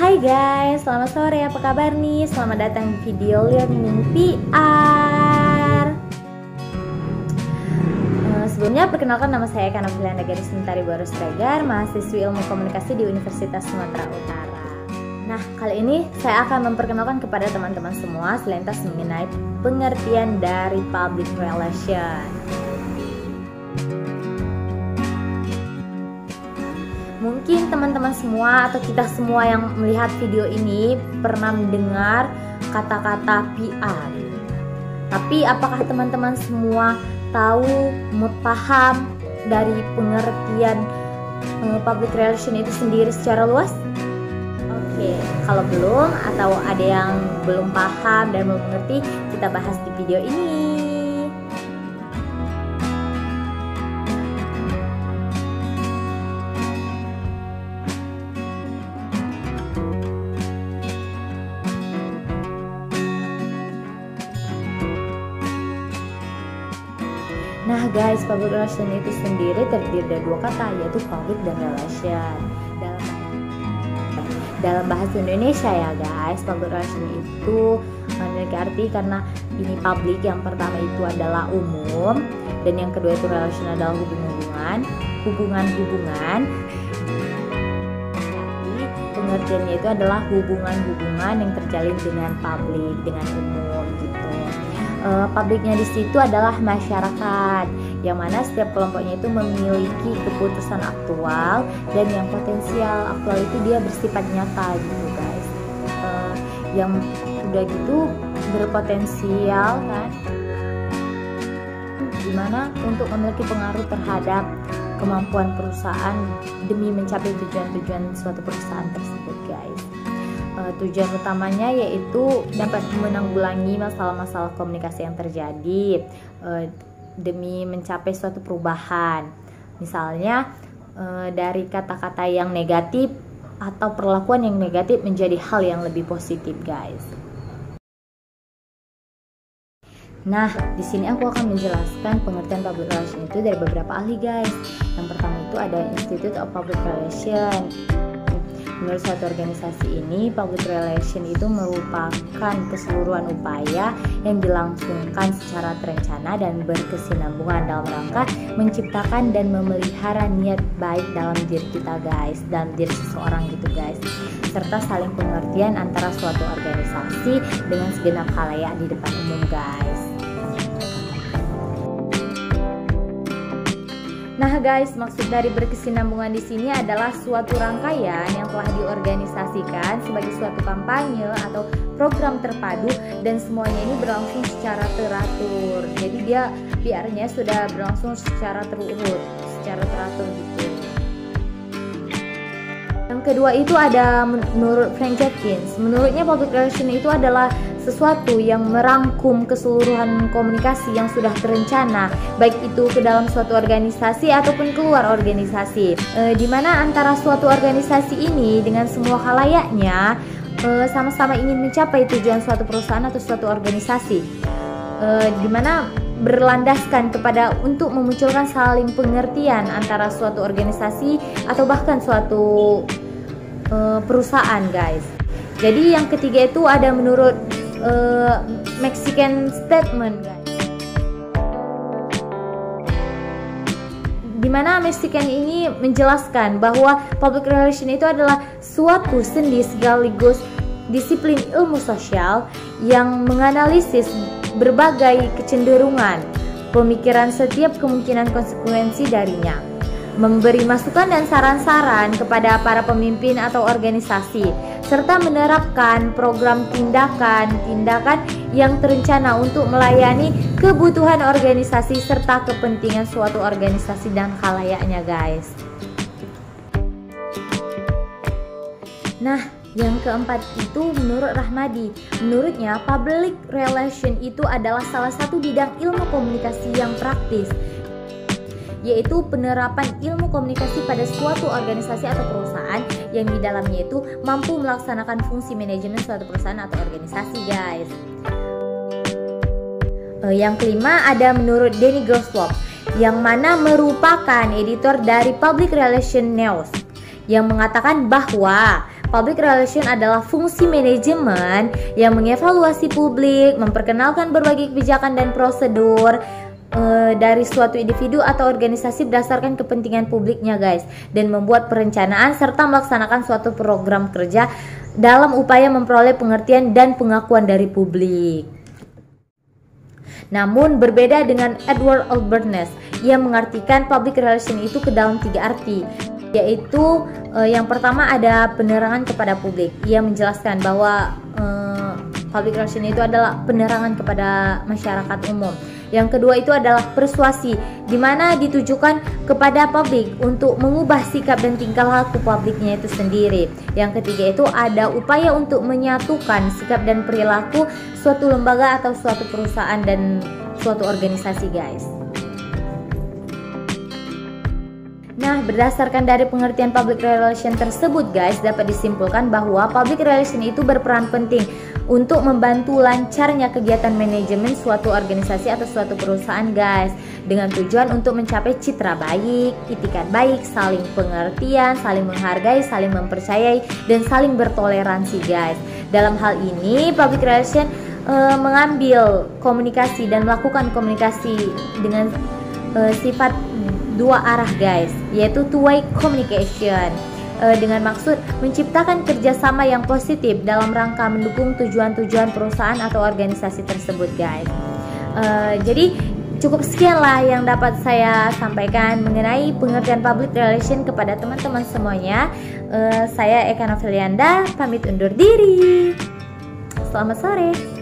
Hai guys, selamat sore, apa kabar nih? Selamat datang di video Learning PR. Sebelumnya perkenalkan, nama saya Kana Filianda Garis Mentari Boros Regar, mahasiswi Ilmu Komunikasi di Universitas Sumatera Utara. Nah, kali ini saya akan memperkenalkan kepada teman-teman semua selintas mengenai pengertian dari public relation. Mungkin teman-teman semua atau kita semua yang melihat video ini pernah mendengar kata-kata PR. Tapi apakah teman-teman semua tahu, paham dari pengertian public relation itu sendiri secara luas? Oke, kalau belum atau ada yang belum paham dan belum mengerti, kita bahas di video ini. Nah guys, public relation itu sendiri terdiri dari dua kata, yaitu public dan relation. Dalam bahasa Indonesia ya guys, public relation itu memiliki arti karena ini public, yang pertama itu adalah umum, dan yang kedua itu relation adalah hubungan. Jadi pengertiannya itu adalah hubungan yang terjalin dengan public, dengan umum gitu. Publiknya di situ adalah masyarakat, yang mana setiap kelompoknya itu memiliki keputusan aktual, dan yang potensial aktual itu dia bersifat nyata gitu guys. Yang udah gitu berpotensial kan, dimana untuk memiliki pengaruh terhadap kemampuan perusahaan demi mencapai tujuan-tujuan suatu perusahaan tersebut guys. Tujuan utamanya yaitu dapat menanggulangi masalah-masalah komunikasi yang terjadi demi mencapai suatu perubahan. Misalnya dari kata-kata yang negatif atau perlakuan yang negatif menjadi hal yang lebih positif, guys. Nah, di sini aku akan menjelaskan pengertian public relation itu dari beberapa ahli, guys. Yang pertama itu ada Institute of Public Relations. Menurut suatu organisasi ini, public relation itu merupakan keseluruhan upaya yang dilangsungkan secara terencana dan berkesinambungan dalam rangka menciptakan dan memelihara niat baik dalam diri kita guys, dalam diri seseorang gitu guys, serta saling pengertian antara suatu organisasi dengan segenap khalayak di depan umum guys. Nah guys, maksud dari berkesinambungan di sini adalah suatu rangkaian yang telah diorganisasikan sebagai suatu kampanye atau program terpadu, dan semuanya ini berlangsung secara teratur. Jadi dia PR-nya sudah berlangsung secara terurut, secara teratur gitu. Yang kedua itu ada menurut Frank Jenkins. Menurutnya public relation itu adalah sesuatu yang merangkum keseluruhan komunikasi yang sudah terencana, baik itu ke dalam suatu organisasi ataupun keluar organisasi, di mana antara suatu organisasi ini dengan semua khalayaknya sama-sama ingin mencapai tujuan suatu perusahaan atau suatu organisasi, di mana berlandaskan kepada untuk memunculkan saling pengertian antara suatu organisasi atau bahkan suatu perusahaan guys. Jadi yang ketiga itu ada menurut Mexican Statement guys, dimana Mexican ini menjelaskan bahwa public relation itu adalah suatu sendi sekaligus disiplin ilmu sosial yang menganalisis berbagai kecenderungan, pemikiran setiap kemungkinan konsekuensi darinya, memberi masukan dan saran-saran kepada para pemimpin atau organisasi, serta menerapkan program tindakan yang terencana untuk melayani kebutuhan organisasi serta kepentingan suatu organisasi dan khalayaknya guys. Nah, yang keempat itu menurut Rahmadi. Menurutnya public relation itu adalah salah satu bidang ilmu komunikasi yang praktis, yaitu penerapan ilmu komunikasi pada suatu organisasi atau perusahaan yang di dalamnya itu mampu melaksanakan fungsi manajemen suatu perusahaan atau organisasi guys. Yang kelima ada menurut Danny Grosswald, yang mana merupakan editor dari Public Relation News, yang mengatakan bahwa Public relation adalah fungsi manajemen yang mengevaluasi publik, memperkenalkan berbagai kebijakan dan prosedur dari suatu individu atau organisasi berdasarkan kepentingan publiknya guys, dan membuat perencanaan serta melaksanakan suatu program kerja dalam upaya memperoleh pengertian dan pengakuan dari publik. Namun berbeda dengan Edward Albertness, ia mengartikan public relation itu ke dalam 3 arti, yaitu yang pertama ada penerangan kepada publik. Ia menjelaskan bahwa public relation itu adalah penerangan kepada masyarakat umum. Yang kedua itu adalah persuasi, di mana ditujukan kepada publik untuk mengubah sikap dan tingkah laku publiknya itu sendiri. Yang ketiga itu ada upaya untuk menyatukan sikap dan perilaku suatu lembaga atau suatu perusahaan dan suatu organisasi guys. Nah, berdasarkan dari pengertian public relation tersebut guys, dapat disimpulkan bahwa public relation itu berperan penting untuk membantu lancarnya kegiatan manajemen suatu organisasi atau suatu perusahaan guys, dengan tujuan untuk mencapai citra baik, itikat baik, saling pengertian, saling menghargai, saling mempercayai, dan saling bertoleransi guys. Dalam hal ini public relation mengambil komunikasi dan melakukan komunikasi dengan sifat 2 arah guys, yaitu two-way communication, dengan maksud menciptakan kerjasama yang positif dalam rangka mendukung tujuan-tujuan perusahaan atau organisasi tersebut guys. Jadi cukup sekianlah yang dapat saya sampaikan mengenai pengertian public relation kepada teman-teman semuanya. Saya Eka Novelianda pamit undur diri. Selamat sore.